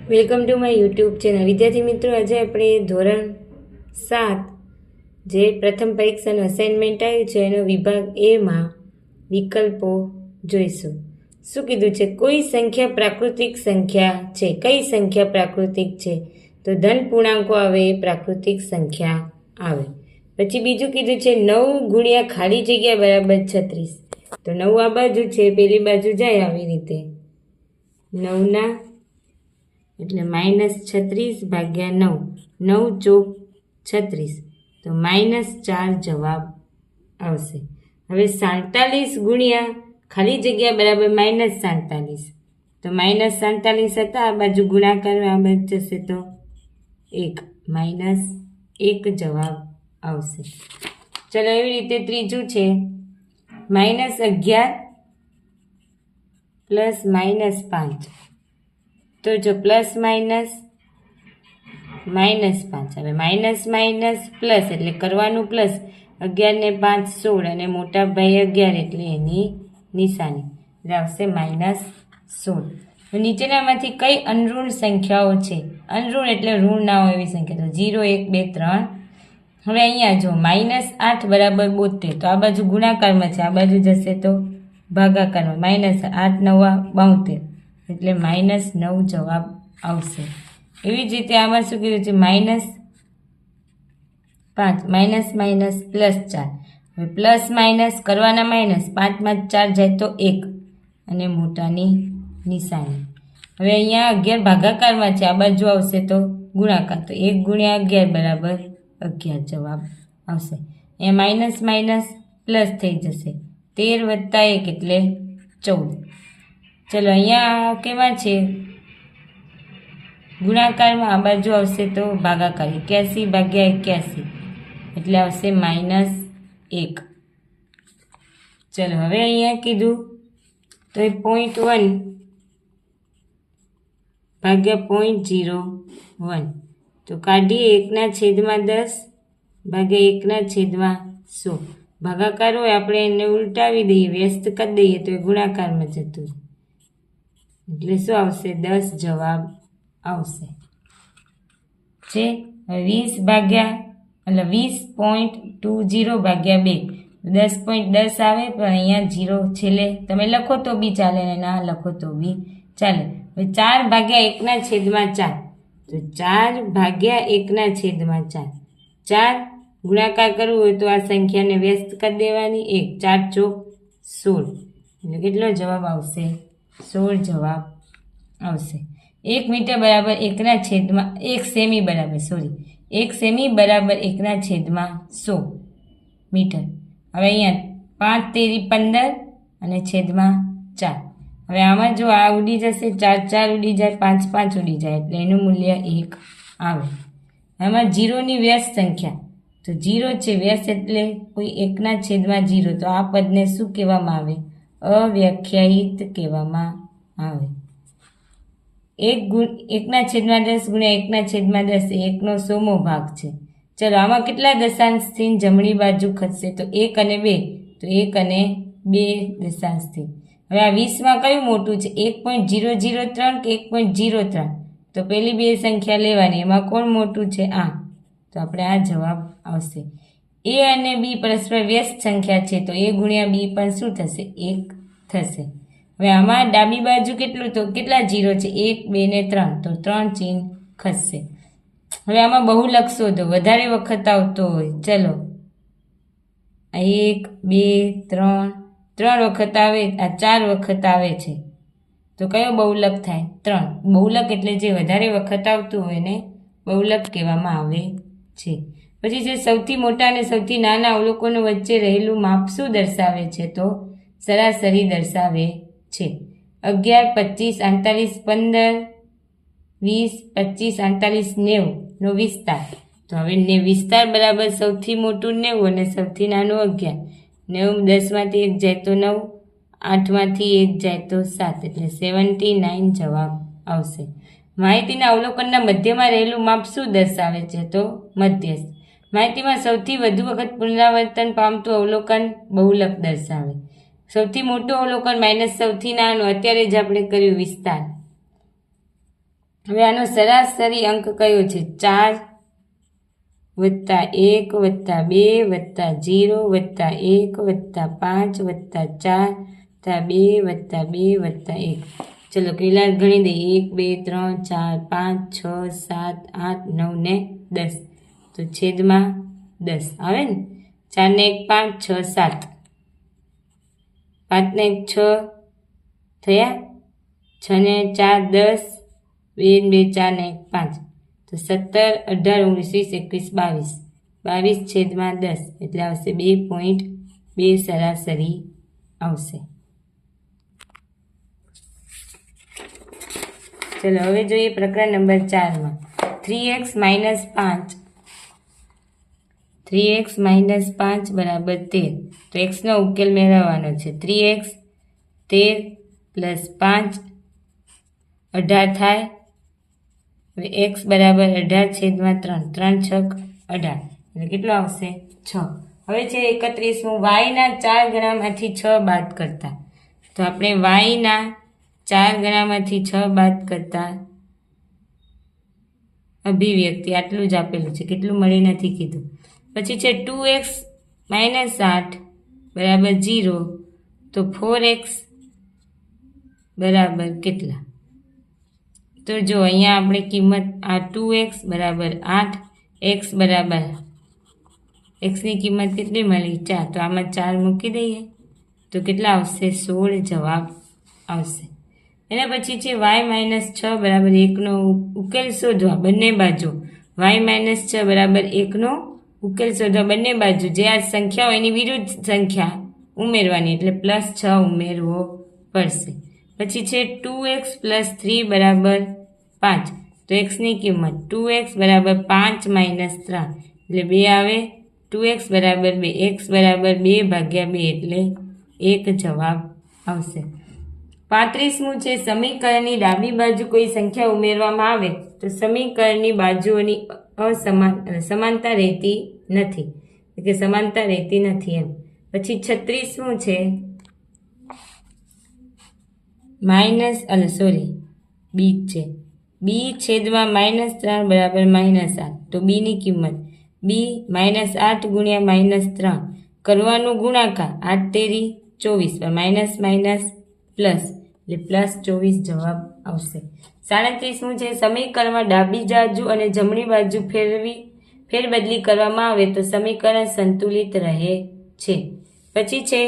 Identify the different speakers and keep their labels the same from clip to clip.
Speaker 1: Welcome to my YouTube channel. વિદ્યાર્થી મિત્રો, આજે આપણે ધોરણ 7 જે પ્રથમ પરીક્ષાનું અસાઇનમેન્ટ આવ્યું છે એનો વિભાગ એમાં વિકલ્પો જોઈશું. શું કીધું છે? કોઈ સંખ્યા પ્રાકૃતિક સંખ્યા છે. કઈ સંખ્યા પ્રાકૃતિક છે? તો ધન પૂર્ણાંકો આવે એ પ્રાકૃતિક સંખ્યા આવે. પછી બીજું કીધું છે 9 ગુણ્યા ખાલી જગ્યા બરાબર 36. તો 9 આ બાજુ છે, પેલી બાજુ જાય આવી રીતે 9 એટલે -36 ભાગ્યા 9, 9 ચોક 36, તો -4 જવાબ આવશે. હવે 47 ગુણ્યા ખાલી જગ્યા બરાબર -47, તો -47 હતા, આ બાજુ ગુણાકાર આ બાજુ જશે તો 1, -1 જવાબ આવશે. ચલો એવી રીતે ત્રીજું છે -11 પ્લસ -5. તો જો પ્લસ માઇનસ -5, હવે માઇનસ માઇનસ પ્લસ એટલે કરવાનું પ્લસ, 11 ને 5 16 અને મોટા ભાઈ 11 એટલે એની નિશાની એટલે આવશે -16. નીચેનામાંથી કઈ અનઋણ સંખ્યાઓ છે? અનઋણ એટલે ઋણ ના હોય એવી સંખ્યા, તો 0 1 2 3. હવે અહીંયા જો -8 બરાબર 72, તો આ બાજુ ગુણાકારમાં છે, આ બાજુ જશે તો ભાગાકારમાં, -8 9 72 એટલે -9 જવાબ આવશે. એવી જ રીતે આમાં શું કીધું છે? -5 માઇનસ +4. હવે પ્લસ માઇનસ કરવાના માઇનસ, 5 માં 4 જાય તો 1 અને મોટાની નિશાની. હવે અહીંયા 11 ભાગાકારમાં છે, આ બાજુ આવશે તો ગુણાકાર, તો 1 ગુણ્યા 11 બરાબર 11 જવાબ આવશે. અહીંયા માઇનસ માઇનસ પ્લસ થઈ જશે, 13 + 1 એટલે 14. ચલો અહીંયા કેમાં છે? ગુણાકારમાં, આ બાજુ આવશે તો ભાગાકાર, 81 ભાગ્યા 81 એટલે આવશે -1. ચલો હવે અહીંયા કીધું તો એ 0.1 ભાગ્યા 0.01, તો કાઢીએ 1/10 ભાગ્યા 1/100. ભાગાકાર હોય આપણે એને ઉલટાવી દઈએ, વ્યસ્ત કરી દઈએ તો એ ગુણાકારમાં જતું એટલે શું આવશે? 10 જવાબ આવશે. છે 20 ભાગ્યા 2, 10.10 આવે, પણ અહીંયા 0 છેલ્લે તમે લખો તો બી ચાલે ને ના લખો તો બી ચાલે. હવે 4 ભાગ્યા 1/4, તો 4 ભાગ્યા 1/4, 4 ગુણાકાર કરવું હોય તો આ સંખ્યાને વ્યસ્ત કરી દેવાની, 1 4 ચોક 16 એટલે કેટલો જવાબ આવશે? 16 જવાબ આવશે. 1 મીટર બરાબર 1 સેમી બરાબર 1/100 મીટર. હવે અહીંયા 5 તેરી 15 અને છેદમાં 4. હવે આમાં જો આ ઉડી જશે, 4 4 ઉડી જાય, 5 5 ઉડી જાય એટલે એનું મૂલ્ય 1 આવે. આમાં 0ની વ્યસ્ત સંખ્યા, તો 0 છે વ્યસ્ત એટલે કોઈ 1/0, તો આ પદને શું કહેવામાં આવે? અવ્યાખ્યાયિત કહેવામાં આવે. 1/10 ગુણ્યા 1/10 એ 1/100મો ભાગ છે. ચલો આમાં કેટલા દશાંશથી જમણી બાજુ ખસશે? તો 1 અને 2, તો 1 અને 2 દશાંશથી. હવે આ 20માં કયું મોટું છે? 1.003 કે 1.03? તો પેલી બે સંખ્યા લેવાની, એમાં કોણ મોટું છે? આ, તો આપણે આ જવાબ આવશે. એ અને બી પરસ્પર વ્યસ્ત સંખ્યા છે, તો એ ગુણ્યા બી પણ શું થશે? 1 થશે. હવે આમાં ડાબી બાજુ કેટલું? તો કેટલા 0 છે? 1 2 ને 3, તો 3 ચિહ્ન ખસશે. હવે આમાં બહુલક શોધો, વધારે વખત આવતો હોય. ચલો 1 2 3 વખત આવે, આ 4 વખત આવે છે, તો કયો બહુલક થાય? 3. બહુલક એટલે જે વધારે વખત આવતું હોય ને બહુલક કહેવામાં આવે છે. પછી જે સૌથી મોટા અને સૌથી નાના અવલોકનો વચ્ચે રહેલું માપ શું દર્શાવે છે? તો સરાસરી દર્શાવે છે. 11 25 48 15 20 25 48 90 નો વિસ્તાર. તો હવે વિસ્તાર બરાબર સૌથી મોટું 90 અને સૌથી નાનું 11. 90 10માંથી 1 જાય તો 9, 8માંથી 1 જાય તો 7 એટલે 79 જવાબ આવશે. માહિતીના અવલોકનના મધ્યમાં રહેલું માપ શું દર્શાવે છે? તો મધ્યસ્થ. માહિતીમાં સૌથી વધુ વખત પુનરાવર્તન પામતું અવલોકન બહુલક દર્શાવે. સૌથી મોટું અવલોકન માઇનસ સૌથી નાનું, અત્યારે જ આપણે કર્યું વિસ્તાર. હવે આનો સરાસરી અંક કયો છે? 4 વત્તા 1 વત્તા 2 વત્તા 0 વત્તા 1 વત્તા 5 વત્તા 4 વત્તા 2 વત્તા 2 વત્તા 1. ચલો કેટલા ગણી દઈએ? 1 2 3 4 5 6 7 8 9 ને 10. તો છેદમાં 10 આવે ને? 4 ને 1 5 6 7, 5 ને 1 6 થયા, 6 ને 4 10, 2 2 4 ને 1 5. તો 17 18 19 20 21 22 છેદમાં 10 એટલે આવશે 2.2 સરાસરી આવશે. ચલો હવે જોઈએ પ્રકરણ નંબર 4માં 3x - 5. 3x - 5 બરાબર 13. તો x નો ઉકેલ મેળવવાનો છે. 3x 13 + 5 18 થાય. હવે x બરાબર 18 છેદમાં 3, 3 છક 18 એટલે કેટલો આવશે? 6. હવે છે 31મું y ના 4 ગણામાંથી 6 બાદ કરતા. તો આપણે y ના 4 ગણામાંથી 6 બાદ કરતા અભિવ્યક્તિ આટલું જ આપેલું છે, કેટલું મળી નથી કીધું. પછી છે 2x - 8 બરાબર 0. તો 4x બરાબર કેટલા? તો જો અહીંયા આપણે કિંમત આ 2x બરાબર 8, x બરાબર xની કિંમત કેટલી મળી? 4. તો આમાં 4 મૂકી દઈએ તો કેટલા આવશે? 16 જવાબ આવશે. એના પછી છે y - 6 બરાબર 1નો ઉકેલ શોધવા. બંને બાજુ y - 6 બરાબર 1નો ઉકેલ શોધવા બંને બાજુ જે આ સંખ્યા હોય એની વિરુદ્ધ સંખ્યા ઉમેરવાની, એટલે +6 ઉમેરવો પડશે. પછી છે 2x + 3 બરાબર 5. તો xની કિંમત 2x બરાબર 5 - 3 એટલે 2 આવે. 2x બરાબર 2, x બરાબર 2/2 એટલે 1 જવાબ આવશે. 35મું છે સમીકરણની ડાબી બાજુ કોઈ સંખ્યા ઉમેરવામાં આવે તો સમીકરણની બાજુઓની સમાનતા રહેતી નથી, કે સમાનતા રહેતી નથી એમ. પછી 36મું છે બી છે. બી છેદમાં -3 બરાબર -8. તો બીની કિંમત બી -8 ગુણ્યા -3 કરવાનું ગુણાકાર 8 તેરી 24 માઇનસ માઇનસ પ્લસ એટલે +24 જવાબ આવશે. 37મું છે સમીકરણમાં ડાબી બાજુ અને જમણી બાજુ ફેરબદલી કરવામાં આવે તો સમીકરણ સંતુલિત રહે છે. પછી છે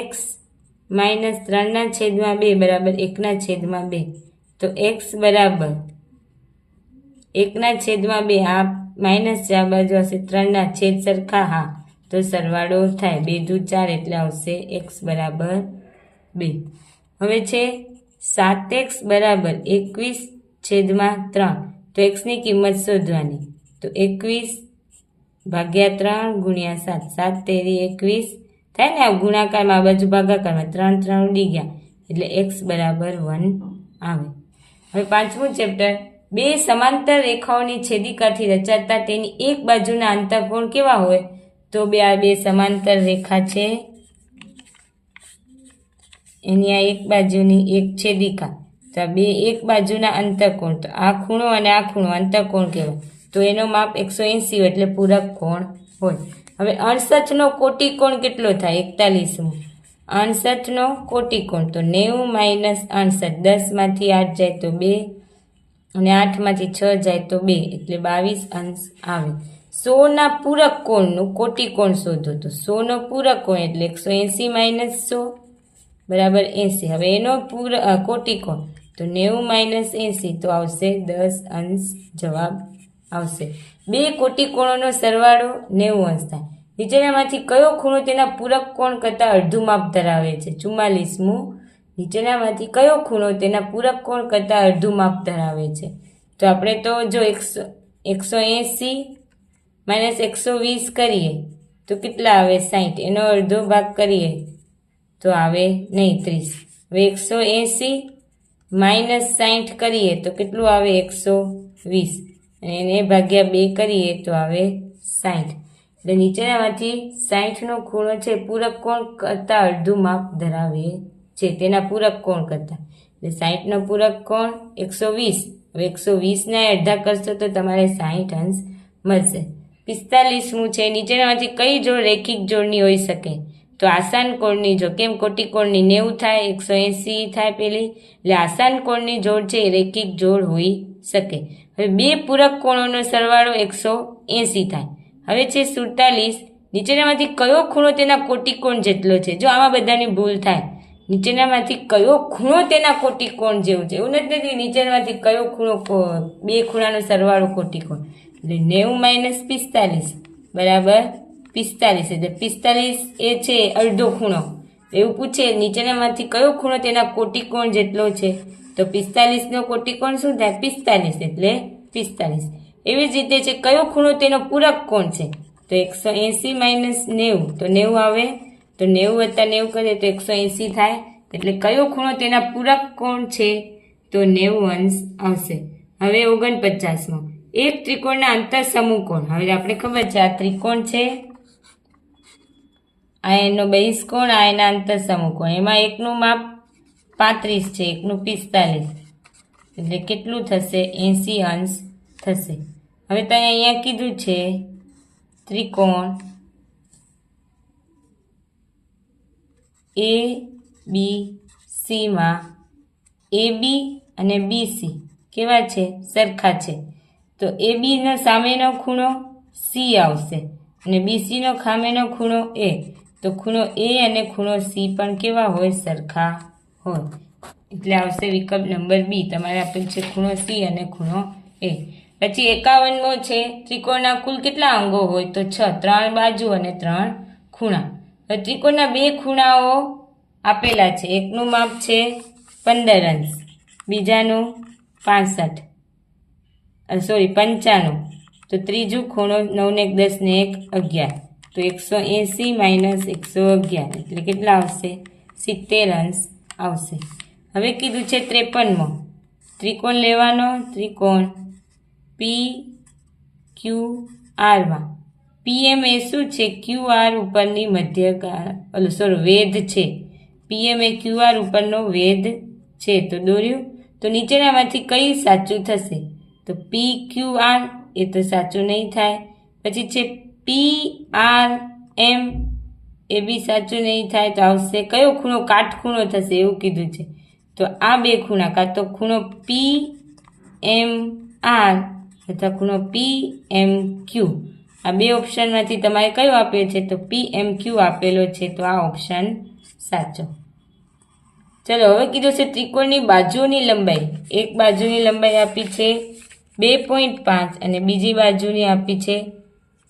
Speaker 1: x - 3/2 બરાબર 1/2. તો x બરાબર 1/2, આ માઇનસ આ બાજુ આવશે 3 છેદ સરખા, હા તો સરવાળો થાય 2 દુ 4 એટલે આવશે x બરાબર 2. હવે છે 7x બરાબર 21/3. તો x ની કિંમત શોધવાની. તો 21/3 ગુણ્યા 7, 7 તેરી 21 થાય ને, આ ગુણાકારમાં આ બાજુ ભાગાકારમાં 3 3 ઉડી ગયા એટલે x બરાબર 1 આવે. હવે 5મું ચેપ્ટર બે સમાંતર રેખાઓની છેદિકાથી રચાતા તેની એક બાજુના અંતઃકોણ કેવા હોય? તો આ બે સમાંતર રેખા છે, એની આ એક બાજુની એક છેદિકા, તો આ બે એક બાજુના અંતઃકોણ, તો આ ખૂણો અને આ ખૂણો અંતઃકોણ કહેવાય. તો એનો માપ 180 હોય એટલે પૂરક કોણ હોય. હવે 68નો કોટિકોણ કેટલો થાય? 41મું 68નો કોટિકોણ તો 90 - 68, 10માંથી 8 જાય તો 2 અને 8માંથી 6 જાય તો 2 એટલે 22 અંશ આવે. 100ના પૂરક કોણનું કોટિકોણ શોધો. તો 100નો પૂરક કોણ એટલે 180 - 100 બરાબર 80. હવે એનો કોટિકોણ તો 90 - 80 તો આવશે 10 અંશ જવાબ આવશે. બે કોટિકોણોનો સરવાળો 90 અંશ થાય. નીચેનામાંથી કયો ખૂણો તેના પૂરક કોણ કરતાં અડધું માપ ધરાવે છે? 44મું નીચેનામાંથી કયો ખૂણો તેના પૂરક કોણ કરતાં અડધું માપ ધરાવે છે? તો આપણે તો જો 180 - 120 કરીએ તો કેટલા આવે? 60. એનો અડધો ભાગ કરીએ તો આવે નહીં 30. હવે 180 - 60 કરીએ તો કેટલું આવે? 120 અને એને ભાગ્યા 2 કરીએ તો આવે 60. એટલે નીચેનામાંથી 60નો ખૂણો છે પૂરક કોણ કરતાં અડધું માપ ધરાવે છે, તેના પૂરક કોણ કરતાં. એટલે 60નો પૂરક કોણ 120. હવે 120ના અડધા કરશો તો તમારે 60 અંશ મળશે. 45મું છે, નીચેનામાંથી કઈ જોડ રેખિક જોડની હોઈ શકે? તો આસાન કોણની જોડ. કેમ? કોટી કોણની 90 થાય, 180 થાય પેલી, એટલે આસાન કોણની જોડ છે એ રેખિક જોડ હોઈ શકે. હવે બે પૂરક કોણોનો સરવાળો 180 થાય. હવે છે 47, નીચેનામાંથી કયો ખૂણો તેના કોટિકોણ જેટલો છે? જો આમાં બધાની ભૂલ થાય. નીચેનામાંથી કયો ખૂણો તેના કોટિકોણ જેવું છે? એવું નથી નીચેનામાંથી કયો ખૂણો, બે ખૂણાનો સરવાળો કોટિકોણ. એટલે 90 - 45 બરાબર 45. એટલે 45 એ છે અડધો ખૂણો. એવું પૂછે નીચેનામાંથી કયો ખૂણો તેના કોટિકોણ જેટલો છે? તો 45નો કોટિકોણ શું થાય? 45, એટલે 45. એવી જ રીતે છે કયો ખૂણો તેનો પૂરક કોણ છે? તો 180 - 90, તો 90 આવે, તો 90 + 90 કરીએ તો 180 થાય. એટલે કયો ખૂણો તેના પૂરક કોણ છે? તો 90 અંશ આવશે. હવે 49મો, એક ત્રિકોણના અંતર સમૂહ કોણ. હવે આપણે ખબર છે આ ત્રિકોણ છે, આ એનો બહિષ્કોણ, આ એના અંતર સમૂહ કોણ. એમાં એકનું માપ 35 છે, એકનું 45, એટલે કેટલું થશે? 80 અંશ થશે. હવે તમે અહીંયા કીધું છે ત્રિકોણ ABC માં AB અને BC કેવા છે? સરખા છે. તો AB નો સામેનો ખૂણો C આવશે અને BC નો સામેનો ખૂણો A. તો ખૂણો A અને ખૂણો C પણ કેવા હોય? સરખા હોય. એટલે આવશે વિકલ્પ નંબર B. તમારે આપેલ છે ખૂણો C અને ખૂણો A. પછી 51મો છે, ત્રિકોણના કુલ કેટલા અંગો હોય? તો 6, 3 બાજુ અને 3 ખૂણા. હવે ત્રિકોણના બે ખૂણાઓ આપેલા છે. એકનું માપ છે 15 અંશ, બીજાનું 55. તો ત્રીજું ખૂણો 9 ને 1 10 ને 1 11. તો 180 - 111 એટલે કેટલા આવશે? 70 અંશ આવશે. હવે કીધું છે 53મો, ત્રિકોણ લેવાનો, ત્રિકોણ PQR માં PM એ શું છે? QR ઉપરની વેધ છે. PM એ QR ઉપરનો વેધ છે. તો દોર્યું. તો નીચેનામાંથી કઈ સાચું થશે? તો PQR એ તો સાચું નહીં થાય. પછી છે PRM એ બી સાચું નહીં થાય. તો આવશે કયો ખૂણો કાટખૂણો થશે એવું કીધું છે. તો આ બે ખૂણા, કાં તો ખૂણો PMR અથવા ખૂણો PMQ. આ બે ઓપ્શનમાંથી તમારે કયો આપેલો છે? તો PMQ આપેલો છે. તો આ ઓપ્શન સાચો. ચલો હવે કીધું છે ત્રિકોણની બાજુઓની લંબાઈ. એક બાજુની લંબાઈ આપી છે 2.5 અને બીજી બાજુની આપી છે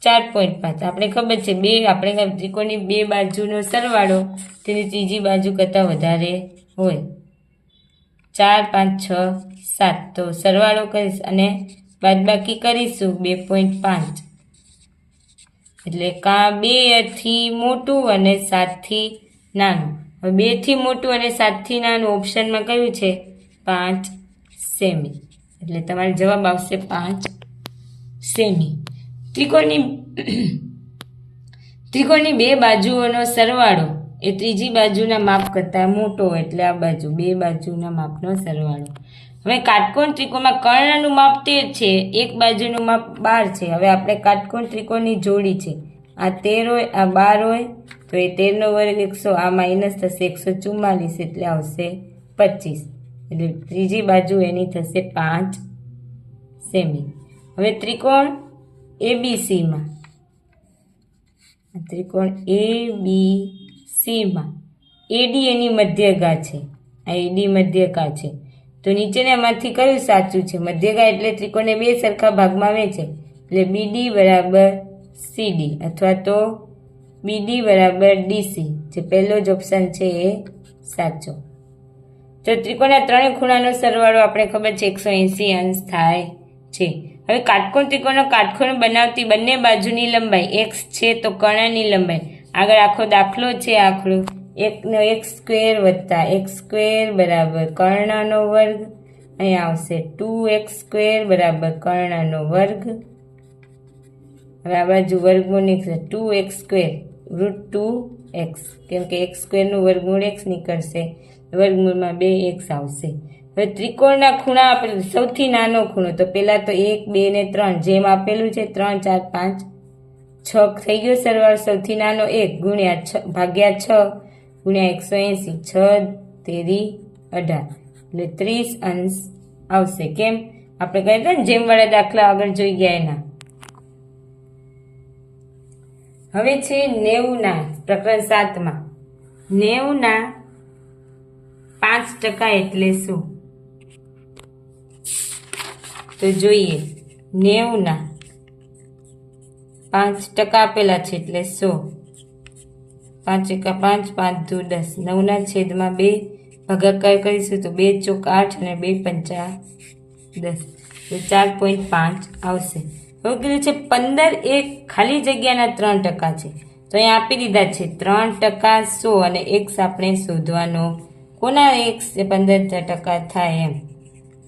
Speaker 1: 4.5. આપણે ખબર છે આપણે ત્રિકોણની બે બાજુનો સરવાળો તેની ત્રીજી બાજુ કરતાં વધારે હોય. 4, 5, 6, 7. તો સરવાળો કરીશ અને બાદબાકી કરીશું 2.5. એટલે કાં 2 થી મોટું અને 7 થી નાનું. હવે 2 થી મોટું અને 7 થી નાનું ઓપ્શનમાં કયું છે? 5 સેમી. એટલે તમારો જવાબ આવશે 5 સેમી. ત્રિકોણની બે બાજુઓનો સરવાળો એ ત્રીજી બાજુના માપ કરતાં મોટો, એટલે આ બાજુ બે બાજુના માપનો સરવાળો. હવે કાટકોણ ત્રિકોણમાં કર્ણનું માપ 13 છે, એક બાજુનું માપ 12 છે. હવે આપણે કાટકોણ ત્રિકોણની જોડી છે. આ 13 હોય, આ 12 હોય, તો એ 13નો વર્ગ 100, આ માઇનસ થશે 144, એટલે આવશે 25. એટલે ત્રીજી બાજુ એની થશે 5 સેમી. હવે ત્રિકોણ ABCમાં AD એની મધ્યગા છે. આ AD મધ્યગા છે. તો નીચેનામાંથી કયું સાચું છે? મધ્યગા એટલે ત્રિકોણને બે સરખા ભાગમાં વહેંચે. એટલે BD બરાબર CD અથવા તો BD બરાબર DC. જે પહેલો જ ઓપ્શન છે એ સાચો. તો ત્રિકોણના ત્રણેય ખૂણાનો સરવાળો આપણે ખબર છે 180 અંશ થાય છે. હવે કાટકોણ ત્રિકોણનો કાટખૂણો બનાવતી બંને બાજુની લંબાઈ x છે. તો કર્ણની લંબાઈ આગળ આખો દાખલો છે. આખલો 1x² વત્તા x² બરાબર કર્ણનો વર્ગ. અહીંયા આવશે 2x² બરાબર કર્ણનો વર્ગ. હવે આ બાજુ વર્ગમૂળ નીકળશે 2x² √2x, કેમ કે x² નું વર્ગમૂળ x નીકળશે. વર્ગમૂળમાં 2x આવશે. હવે ત્રિકોણના ખૂણા આપણે સૌથી નાનો ખૂણો તો પહેલાં તો 1, 2 ને 3 જેમ આપેલું છે 3, 4, 5, 6 થઈ ગયો સરવાળો. સૌથી નાનો 1 ગુણ્યા 6 ભાગ્યા 6 ગુણ્યા 180 6 તેરી 18 એટલે 30 અંશ આવશે. કેમ આપણે કહ્યું હતું ને જેમ વાળા દાખલા આગળ જોઈ ગયા એના. હવે છે 90 પ્રકરણ 7માં 90 5% એટલે શું? તો જોઈએ 90 5% આપેલા છે એટલે 100. 5 એકા 5, 5 દુ 10, 9 છેદમાં 2 ભાગાકાર કરીશું તો 2 ચોક 8 અને 2 પંચા 10 એટલે 4.5 આવશે. હવે કીધું છે 15 એ ખાલી જગ્યાના 3% છે તો અહીંયા આપી દીધા છે 3% 100 અને x આપણે શોધવાનો. કોના x એ 15% થાય એમ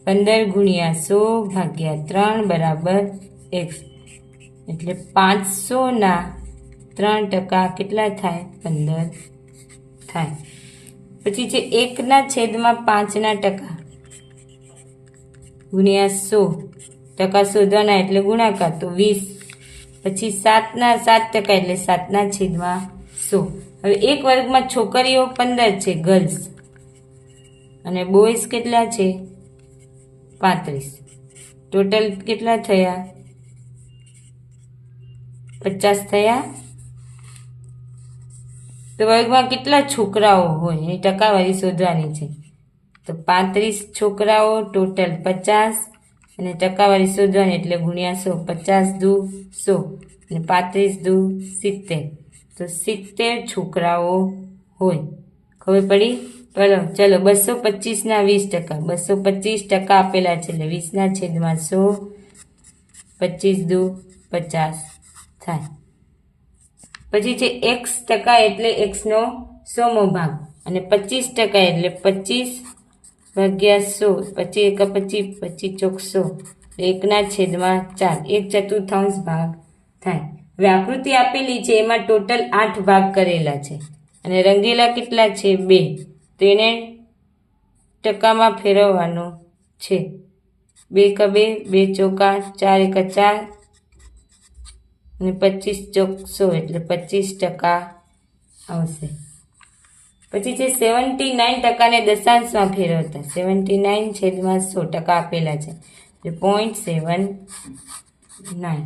Speaker 1: 15 ગુણ્યા 100 ભાગ્યા 3 બરાબર x એટલે 500ના 3% કેટલા થાય? 15 થાય. પછી છે 1 છેદમાં 5% ગુણ્યા 100% શોધવાના એટલે ગુણાકાર તો 20. પછી 7% એટલે 7 છેદમાં 100. હવે એક વર્ગમાં છોકરીઓ 15 છે ગર્લ્સ અને બોયઝ કેટલા છે? 35. ટોટલ કેટલા થયા? 50 થયા. તો વર્ગમાં કેટલા છોકરાઓ હોય એની ટકાવારી શોધવાની છે. તો 35 છોકરાઓ ટોટલ 50 અને ટકાવારી શોધવાની એટલે ગુણ્યા 100. 50 દુ 100 અને 35 દુ 70 તો 70 છોકરાઓ હોય. ખબર પડી? ચલો 225ના 20%. 225% આપેલા છે એટલે 20 છેદમાં 100 25 દુ 50 થાય. પછી છે x% એટલે xનો 100મો ભાગ અને 25% એટલે 25 ભાગ્યા 100. 25 એકા 25, 25 ચોક 100 1 છેદમાં 4 1/4 ભાગ થાય. હવે આકૃતિ આપેલી છે એમાં ટોટલ 8 ભાગ કરેલા છે અને રંગેલા કેટલા છે? 2. તો એને ટકામાં ફેરવવાનો છે. 2 એકા 2, 2 ચોકા 4 એકા 4 અને 25 ચોક 100 એટલે 25% આવશે. પછી છે 79% ને દશાંશમાં ફેરવતા 79 છેદમાં 100% આપેલા છે એટલે 0.79